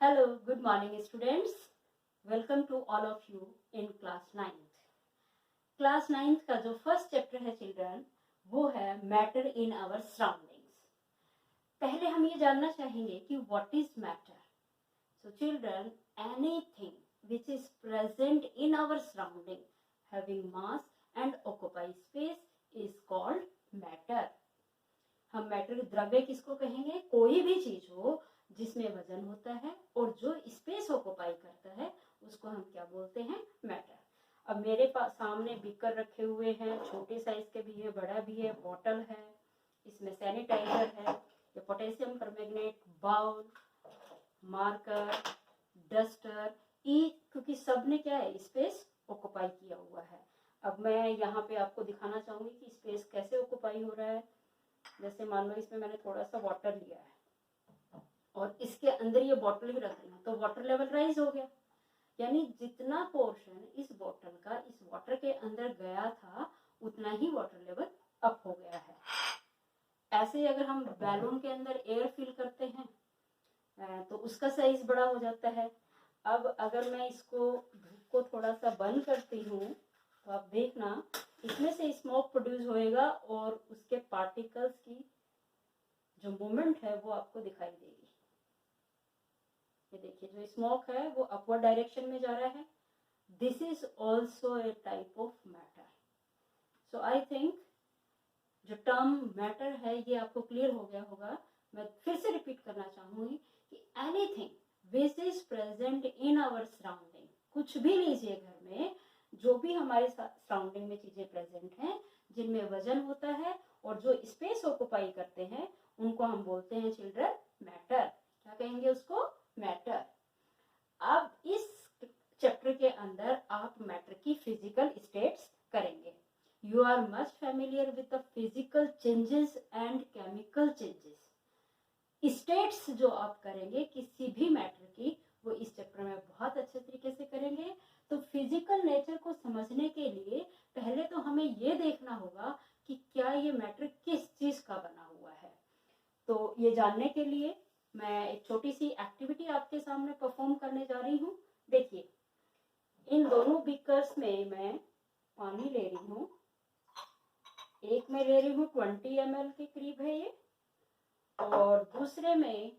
Hello, good morning students. Welcome to all of you in class 9th. Class 9th का जो first chapter है children, वो है matter in our surroundings. पहले हम ये जानना चाहेंगे कि what is matter. So children, anything which is present in our surrounding having mass and occupy space is called matter. हम मैटर द्रव्य किसको कहेंगे? कोई भी चीज हो जिसमें वजन होता है और जो स्पेस ऑक्यूपाई करता है उसको हम क्या बोलते हैं? मैटर. अब मेरे पास सामने बीकर रखे हुए हैं, छोटे साइज के भी है, बड़ा भी है, बॉटल है, इसमें सैनिटाइजर है, ये potassium permanganate, bowl, marker, duster, क्योंकि सब ने क्या है? स्पेस ऑक्यूपाई किया हुआ है. अब मैं यहाँ पे आपको दिखाना चाहूंगी कि स्पेस कैसे ऑक्यूपाई हो रहा है. जैसे मान लो इसमें मैंने थोड़ा सा वाटर लिया है और इसके अंदर ये बॉटल ही रख दिया, तो वाटर लेवल राइज हो गया. यानी जितना पोर्शन इस बॉटल का इस वाटर के अंदर गया था उतना ही वाटर लेवल अप हो गया है. ऐसे ही अगर हम बैलून के अंदर एयर फिल करते हैं तो उसका साइज बड़ा हो जाता है. अब अगर मैं इसको धूप को थोड़ा सा बंद करती हूँ तो आप देखना इसमें से स्मोक प्रोड्यूस होएगा और उसके पार्टिकल्स की जो मूवमेंट है वो आपको दिखाई देगी. ये देखिए जो स्मोक है वो अपवर्ड डायरेक्शन में जा रहा है. This is also a type of matter. So I think जो टर्म मैटर है ये आपको क्लियर हो गया होगा. मैं फिर से रिपीट करना चाहूंगी कि anything which is present in our surrounding, कुछ भी लीजिए घर में, जो भी हमारे सराउंडिंग में चीजें प्रेजेंट हैं जिनमें वजन होता है और जो स्पेस ऑक्यूपाई करते हैं उनको हम बोलते हैं चिल्ड्रन मैटर. क्या कहेंगे उसको? मैटर. अब इस चैप्टर के अंदर आप मैटर की फिजिकल स्टेट्स करेंगे. You are much familiar with the physical changes and chemical changes. States जो आप करेंगे किसी भी मैटर की वो इस चैप्टर में बहुत अच्छे तरीके से करेंगे. तो फिजिकल नेचर को समझने के लिए पहले तो हमें ये देखना होगा कि क्या ये मैटर किस चीज का बना हुआ है. तो ये जानने के लिए मैं एक छोटी सी एक्टिविटी आपके सामने परफॉर्म करने जा रही हूँ. देखिए इन दोनों बीकर्स में मैं पानी ले रही हूँ. एक में ले रही हूँ 20 ml के करीब है ये, और दूसरे में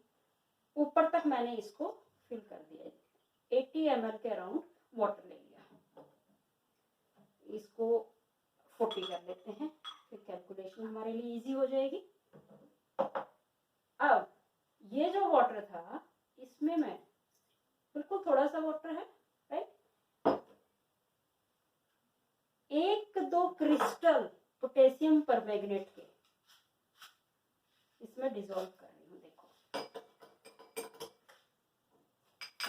ऊपर तक मैंने इसको फिल कर दिया. 80 ml के अराउंड वाटर ले लिया. इसको 40 कर लेते हैं, फिर कैलकुलेशन हमारे लिए इजी हो जाएगी. अब ये जो वाटर था इसमें मैं बिल्कुल थोड़ा सा वाटर है, राइट, 1-2 क्रिस्टल पोटेशियम परमैंगनेट के इसमें डिसॉल्व कर रही हूँ. देखो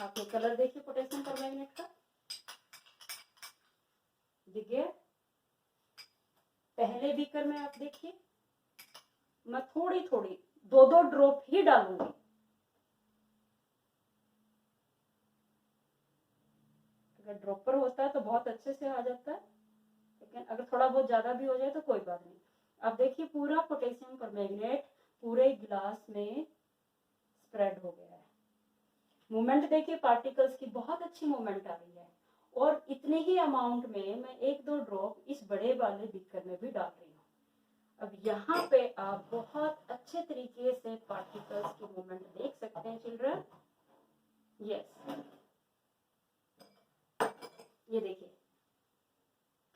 आप ये कलर देखिए पोटेशियम परमैंगनेट का, दिख गया. पहले बीकर में आप देखिए मैं थोड़ी थोड़ी 2-2 ड्रॉप ही डालूंगी. अगर ड्रॉपर होता है तो बहुत अच्छे से आ जाता है, लेकिन अगर थोड़ा बहुत ज्यादा भी हो जाए तो कोई बात नहीं. अब देखिए पूरा पोटेशियम परमैंगनेट पूरे गिलास में स्प्रेड हो गया है. मूवमेंट देखिए पार्टिकल्स की बहुत अच्छी मूवमेंट आ रही है. और इतने ही अमाउंट में मैं 1-2 ड्रॉप इस बड़े वाले बीकर में भी डाल रही हूँ. अब यहाँ पे आप बहुत अच्छे तरीके से पार्टिकल्स की मूवमेंट देख सकते हैं चिल्ड्रन. यस, ये देखिए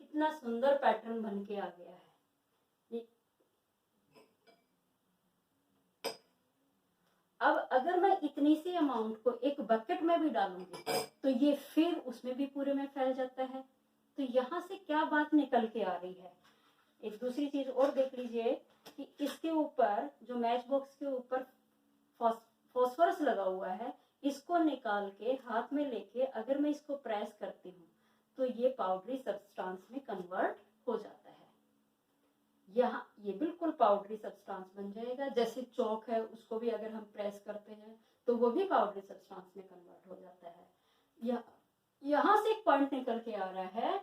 कितना सुंदर पैटर्न बन के आ गया है. अब अगर मैं इतनी सी अमाउंट को एक बकेट में भी डालूंगी तो ये फिर उसमें भी पूरे में फैल जाता है. तो यहाँ से क्या बात निकल के आ रही है? एक दूसरी चीज और देख लीजिए कि इसके ऊपर जो मैच बॉक्स के ऊपर फॉस्फोरस लगा हुआ है, इसको निकाल के हाथ में लेके अगर मैं इसको प्रेस करती हूँ तो ये पाउडरी सब्सटेंस में कन्वर्ट हो जाता है. यहाँ ये बिल्कुल पाउडरी सब्सटेंस बन जाएगा. जैसे चौक है उसको भी अगर हम प्रेस करते हैं तो वो भी पाउडरी सब्सटेंस में कन्वर्ट हो जाता है. यहाँ से एक पॉइंट निकल के आ रहा है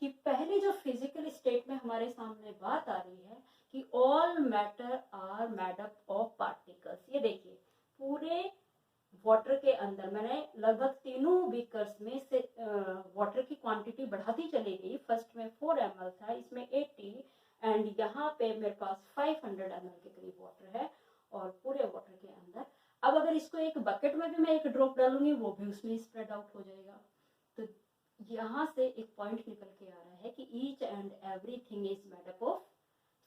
कि पहली जो फिजिकल स्टेट में हमारे सामने बात आ रही है कि all matter are made up of particles. ये देखिए पूरे वाटर के अंदर मैंने लगभग तीनों बीकर्स में से वाटर की क्वांटिटी बढ़ाती चली गई। फर्स्ट में 4 ml था, इसमें 80 एंड यहाँ पे मेरे पास 500 ml के करीब वाटर है और पूरे वाटर के अंदर। अब अगर इसको एक बकेट में भी मैं एक ड्रॉप डालूंगी वो भी उसमें स्प्रेड आउट हो जाएगा। तो यहाँ से एक पॉइंट निकल के आ रहा है कि each and everything is made up of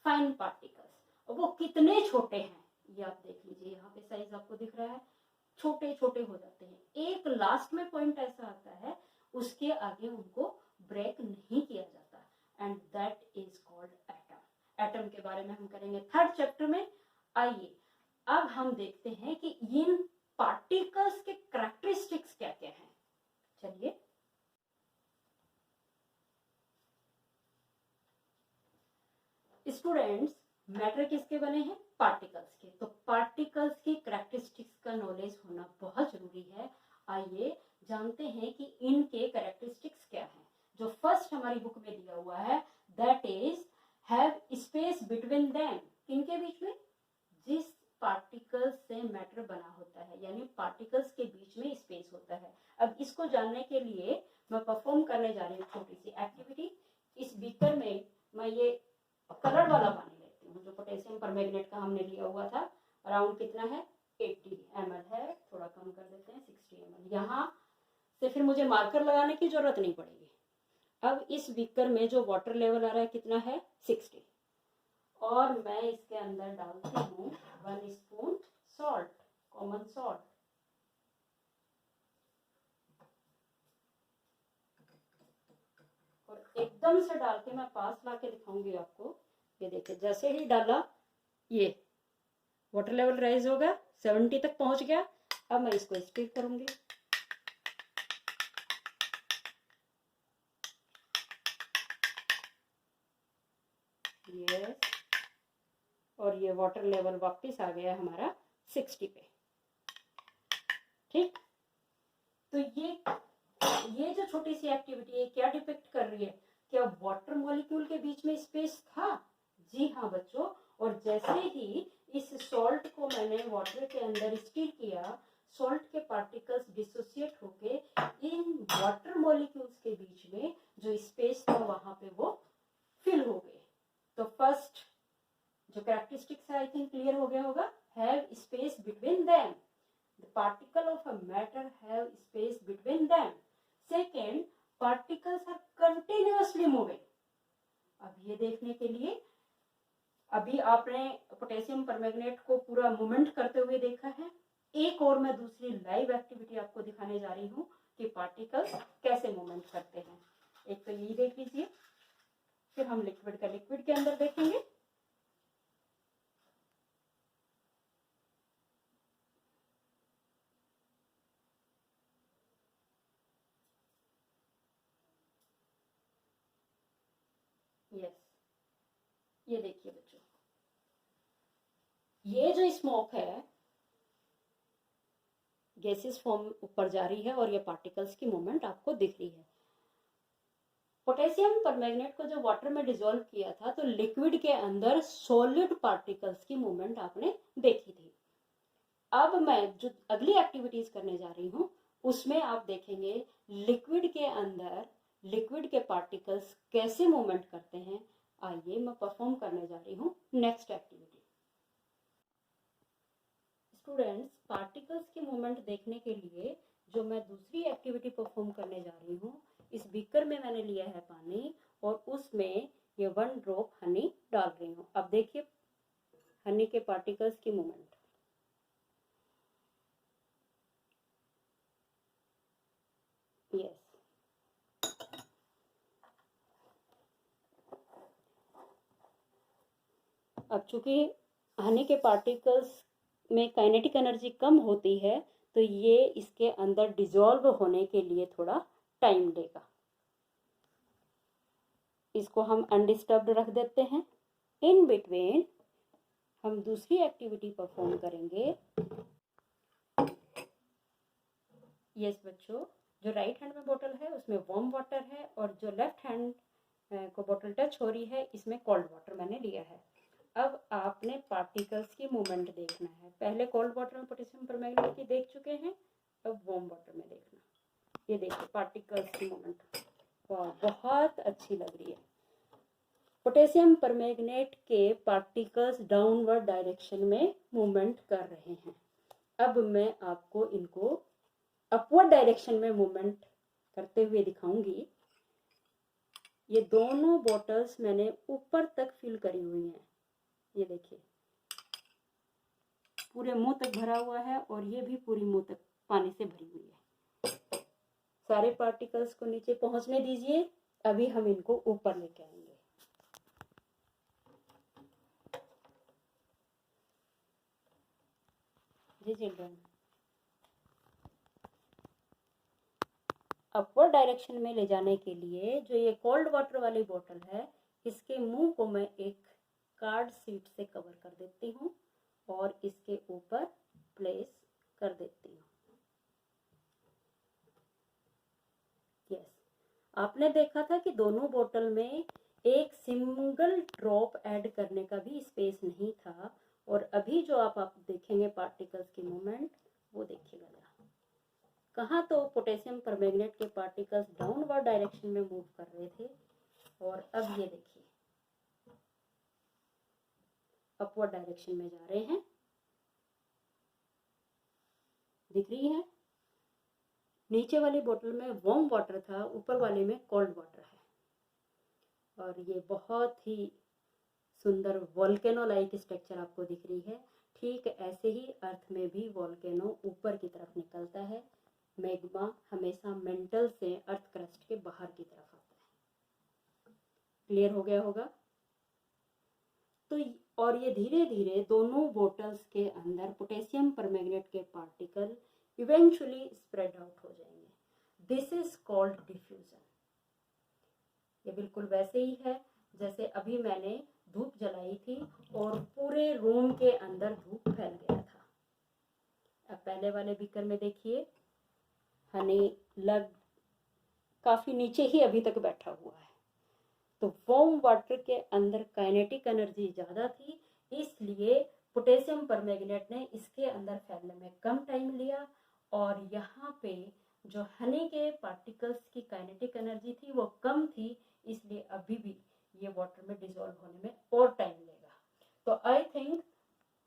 fine particles. वो कितने छोटे हैं ये आप देख लीजिए, यहाँ पे साइज आपको दिख रहा है, छोटे छोटे हो जाते हैं। एक लास्ट में पॉइंट ऐसा आता है उसके आगे उनको ब्रेक नहीं किया जाता and that is called atom. Atom के बारे में हम करेंगे थर्ड चैप्टर में। आइए अब हम देखते हैं कि इन पार्टिकल्स के कैरेक्टरिस्टिक्स क्या क्या हैं। चलिए स्टूडेंट्स, मैटर किसके बने हैं? पार्टिकल्स के। तो पार्टिकल्स की कैरेक्टरिस्टिक्स का नॉलेज होना बहुत जरूरी है। आइए जानते हैं कि इनके कैरेक्टरिस्टिक्स क्या हैं। जो फर्स्ट हमारी बुक में दिया हुआ है that is have space between them. किनके बीच में? जिस पार्टिकल्स से मैटर बना होता है, यानी पार्टिकल्स के बीच में स्पेस होता है। अब इसको जानने के लिए मैं परफॉर्म करने जा रही हूँ छोटी सी एक्टिविटी। इस बीकर में मैं ये कलर वाला पानी लेती हूँ जो पोटेशियम परमैंगनेट का हमने लिया हुआ था। अराउंड कितना है? 80 ml है, थोड़ा कम कर देते हैं 60 ml। यहाँ से फिर मुझे मार्कर लगाने की जरूरत नहीं पड़ेगी। अब इस बीकर में जो वाटर लेवल आ रहा है कितना है? 60। और मैं इसके अंदर डालती हूँ 1 स्पून सॉल्ट, कॉमन सॉल्ट। और एकदम से डाल के मैं पास ला के दिखाऊंगी आपको। ये देखिए जैसे ही डाला ये वाटर लेवल राइज होगा, 70 तक पहुंच गया। अब मैं इसको स्टिर करूंगी। यस, और ये वाटर लेवल वापस आ गया हमारा 60 पे। ठीक, तो ये जो छोटी सी एक्टिविटी है क्या डिपिक्ट कर रही है? क्या वाटर मॉलिक्यूल के बीच में स्पेस था? जी हाँ बच्चों। और जैसे ही इस सॉल्ट को मैंने वाटर के अंदर स्टिर किया, सॉल्ट के पार्टिकल्स डिसोसिएट होके इन वाटर मॉलिक्यूल्स के बीच में जो स्पेस था वहां पे वो फिल हो गए। तो फर्स्ट जो कैरेक्टरिस्टिक्स है आई थिंक क्लियर हो गया होगा। Have space between them, the particle of a matter have space between them. Second, particles are continuously moving. अब ये देखने के लिए अभी आपने पोटेशियम परमैंगनेट को पूरा मूवमेंट करते हुए देखा है। एक और मैं दूसरी लाइव एक्टिविटी आपको दिखाने जा रही हूँ कि पार्टिकल्स कैसे मूवमेंट करते हैं। एक तो यही देख लीजिए, फिर हम लिक्विड का लिक्विड के अंदर देखेंगे। यस, ये देखिए बच्चों, ये जो स्मोक है गैसेस फॉर्म ऊपर जा रही है और ये पार्टिकल्स की मूवमेंट आपको दिख रही है। पोटेशियम परमैंगनेट को जो वाटर में डिसॉल्व किया था तो लिक्विड के अंदर सॉलिड पार्टिकल्स की मूवमेंट आपने देखी थी। अब मैं जो अगली एक्टिविटीज करने जा रही हूँ उसमें आप देखेंगे लिक्विड के अंदर लिक्विड के पार्टिकल्स कैसे मूवमेंट करते हैं। आइए मैं परफॉर्म करने जा रही हूँ नेक्स्ट एक्टिविटी। स्टूडेंट्स, पार्टिकल्स की मूवमेंट देखने के लिए जो मैं दूसरी एक्टिविटी परफॉर्म करने जा रही हूँ, इस बीकर में मैंने लिया है पानी और उसमें ये 1 ड्रॉप हनी डाल रही हूँ। अब देखिए हनी के पार्टिकल्स की मूवमेंट। यस, अब चूंकि हनी के पार्टिकल्स में काइनेटिक एनर्जी कम होती है तो ये इसके अंदर डिसॉल्व होने के लिए थोड़ा टाइम लेगा। इसको हम अनडिस्टर्ब्ड रख देते हैं। इन बिटवीन हम दूसरी एक्टिविटी परफॉर्म करेंगे। यस बच्चों, जो राइट हैंड में बोतल है उसमें वार्म वाटर है और जो लेफ्ट हैंड को बोतल टच हो रही है इसमें कोल्ड वाटर मैंने लिया है। अब आपने पार्टिकल्स की मूवमेंट देखना है। पहले कोल्ड वाटर में पोटेशियम परमैंगनेट की देख चुके हैं, अब वार्म वाटर में देखना, ये देखिए पार्टिकल्स की मूवमेंट, वाह बहुत अच्छी लग रही है। पोटेशियम परमैंगनेट के पार्टिकल्स डाउनवर्ड डायरेक्शन में मूवमेंट कर रहे हैं। अब मैं आपको इनको अपवर्ड डायरेक्शन में मूवमेंट करते हुए दिखाऊंगी। ये दोनों बॉटल्स मैंने ऊपर तक फिल करी हुई हैं, ये देखिए पूरे मुंह तक भरा हुआ है और ये भी पूरी मुंह तक पानी से भरी हुई है। सारे पार्टिकल्स को नीचे पहुंचने दीजिए, अभी हम इनको ऊपर लेके आएंगे। जी चिल्ड्रन, अपवर्ड डायरेक्शन में ले जाने के लिए जो ये कोल्ड वाटर वाली बोतल है, इसके मुंह को मैं एक कार्ड शीट से कवर कर देती हूँ और इसके ऊपर प्लेस कर देती हूँ। यस, आपने देखा था कि दोनों बोतल में एक सिंगल ड्रॉप ऐड करने का भी स्पेस नहीं था, और अभी जो आप देखेंगे पार्टिकल्स की मूवमेंट, वो देखिएगा जरा। कहाँ तो पोटेशियम परमैंगनेट के पार्टिकल्स डाउनवर्ड डायरेक्शन में मूव कर रहे थे, और अब ये देखिए अपवर्ड डायरेक्शन में जा रहे हैं। दिख रही है? नीचे वाली बोतल में वार्म वाटर था, ऊपर वाले में कोल्ड वाटर है, और ये बहुत ही सुंदर वोल्केनो लाइक स्ट्रक्चर आपको दिख रही है। ठीक ऐसे ही अर्थ में भी वोल्केनो ऊपर की तरफ निकलता है। मैग्मा हमेशा मेंटल से अर्थ क्रस्ट के बाहर की तरफ आता है। क्लियर हो गया होगा? तो और ये धीरे धीरे दोनों बोटल्स के अंदर पोटेशियम परमैंगनेट के पार्टिकल इवेंचुअली स्प्रेड आउट हो जाएंगे। This is called diffusion. ये बिल्कुल वैसे ही है जैसे अभी मैंने धूप जलाई थी और पूरे रूम के अंदर धूप फैल गया था। अब पहले वाले बीकर में देखिए, हनी लग काफी नीचे ही अभी तक बैठा हुआ है, तो वार्म वाटर के अंदर काइनेटिक एनर्जी ज्यादा थी, इसलिए पोटेशियम परमैंगनेट ने इसके अंदर फैलने में कम टाइम लिया, और यहाँ पे जो हनी के पार्टिकल्स की काइनेटिक एनर्जी थी वो कम थी, इसलिए अभी भी ये वाटर में डिसॉल्व होने में और टाइम लेगा। तो आई थिंक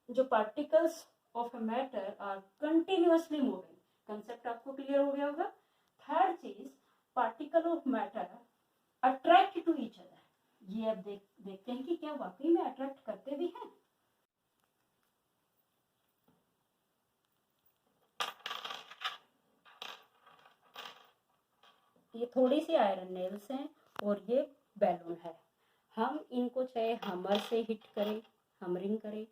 जो particles of a matter are continuously moving, concept आपको क्लियर हो गया होगा। थर्ड चीज, particle of matter attract to each other. ये अब देखते हैं कि क्या वाकई में अट्रैक्ट करते भी हैं। ये थोड़ी सी आयरन नेल्स हैं और ये बैलून है। हम इनको चाहे हमर से हिट करें, हमरिंग करें,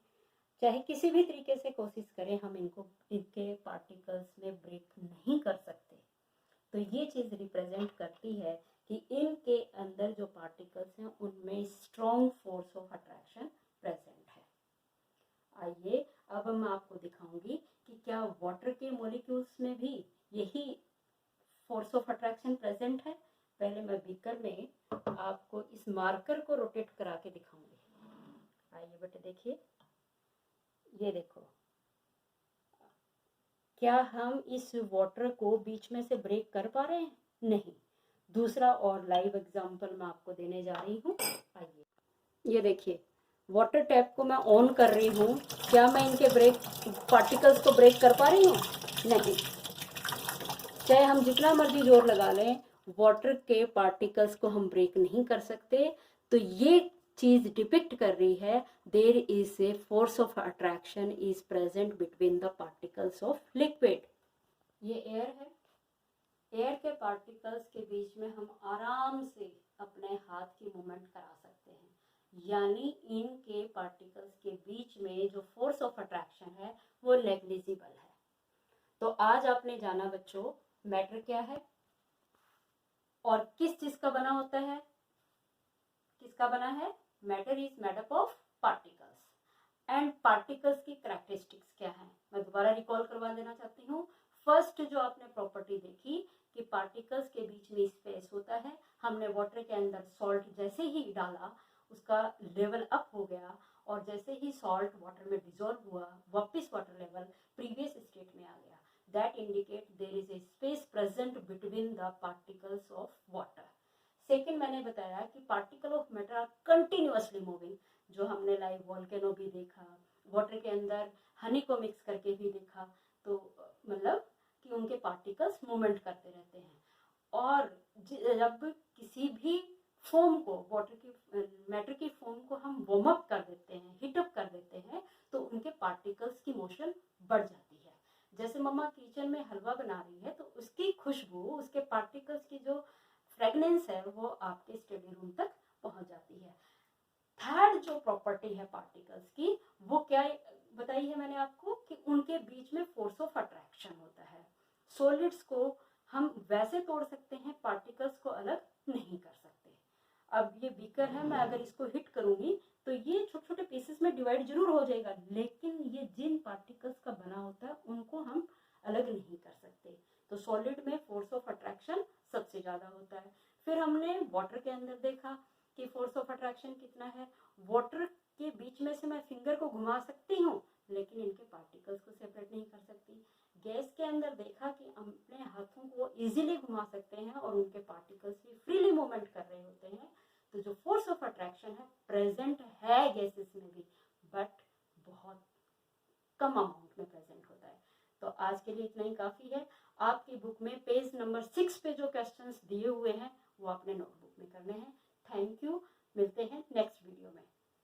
चाहे किसी भी तरीके से कोशिश करें, हम इनके पार्टिकल्स में ब्रेक नहीं कर सकते। तो ये चीज रिप्रेजेंट करती है कि इनके अंदर जो पार्टिकल्स हैं उनमें strong force of attraction present है। आइए अब मैं आपको दिखाऊंगी कि क्या वाटर के मॉलिक्यूल्स में भी यही फोर्स ऑफ अट्रैक्शन प्रेजेंट है। पहले मैं बीकर में आपको इस मार्कर को रोटेट करा के दिखाऊंगी। आइए बेटे देखिए, ये देखो, क्या हम इस वाटर को बीच में से ब्रेक कर पा रहे हैं? नहीं। दूसरा और लाइव एग्जांपल मैं आपको देने जा रही हूँ। आइए, ये देखिए, वाटर टैप को मैं ऑन कर रही हूँ, क्या मैं इनके पार्टिकल्स को ब्रेक कर पा रही हूँ? नहीं। चाहे हम जितना मर्जी जोर लगा लें, वाटर के पार्टिकल्स को हम ब्रेक नहीं कर सकते। तो ये चीज डिपिक्ट कर रही है there is a force of attraction is present between the particles of liquid. ये एयर है, एयर के पार्टिकल्स के बीच में हम आराम से अपने हाथ की मूवमेंट करा सकते हैं, यानी इनके पार्टिकल्स के बीच में जो फोर्स ऑफ अट्रैक्शन है वो नेग्लिजिबल है। तो आज आपने जाना बच्चों, मैटर क्या है और किस चीज का बना होता है। किसका बना है? Matter is made up of particles, and particles की कैरेक्टरिस्टिक्स क्या है, मैं दोबारा रिकॉल करवा देना चाहती हूँ। फर्स्ट जो आपने प्रॉपर्टी देखी कि पार्टिकल्स के बीच में स्पेस होता है, हमने वाटर के अंदर सॉल्ट जैसे ही डाला उसका लेवल अप हो गया, और जैसे ही सॉल्ट वाटर में डिसॉल्व हुआ वापस वाटर लेवल प्रीवियस स्टेट में आ गया। that indicate there is a space present between the particles of water. Second मैंने बताया कि particle of matter are continuously moving, जो हमने लाइव वॉल्केनो भी देखा, वाटर के अंदर हनी को मिक्स करके भी देखा, तो मतलब कि उनके पार्टिकल्स मूवमेंट करते रहते हैं। और जब किसी भी फोम को, वाटर की मैटर की फोम को हम वार्म अप कर देते हैं, हीट अप कर देते हैं, तो उनके पार्टिकल्स की मोशन बढ़ जाती है। जैसे मम्मा किचन में हलवा बना रही है, तो उसकी खुशबू, उसके पार्टिकल्स की जो फ्रेगनेंस है वो आपके स्टडी रूम तक पहुंच जाती है। थर्ड जो प्रॉपर्टी है पार्टिकल्स की, वो क्या बताई है मैंने आपको, कि उनके बीच में फोर्स ऑफ अट्रैक्शन होता है। सॉलिड्स को हम वैसे तोड़ सकते हैं, पार्टिकल्स को अलग नहीं कर सकते। अब ये बीकर है, मैं अगर इसको हिट करूंगी तो ये छोटे छोटे पीसेस में डिवाइड जरूर हो जाएगा, लेकिन ये जिन पार्टिकल्स का बना होता है उनको हम अलग नहीं कर सकते। तो सॉलिड में फोर्स ऑफ अट्रैक्शन सबसे ज्यादा होता है। फिर हमने वाटर के अंदर देखा कि फोर्स ऑफ अट्रैक्शन कितना है। वाटर के बीच में से मैं फिंगर को घुमा सकती हूँ, लेकिन इनके पार्टिकल्स को सेपरेट नहीं कर सकती। गैस के अंदर देखा कि अपने हाथों को इजीली घुमा सकते हैं और उनके पार्टिकल्स भी फ्रीली मूवमेंट कर रहे होते हैं। तो जो फोर्स ऑफ अट्रैक्शन है प्रेजेंट है गैसेस में भी, बट बहुत कम अमाउंट में प्रेजेंट होता है। तो आज के लिए इतना ही काफी है। आपकी बुक में पेज नंबर 6 पे जो क्वेश्चंस दिए हुए हैं वो आपने नोटबुक में करने हैं। थैंक यू, मिलते हैं नेक्स्ट वीडियो में।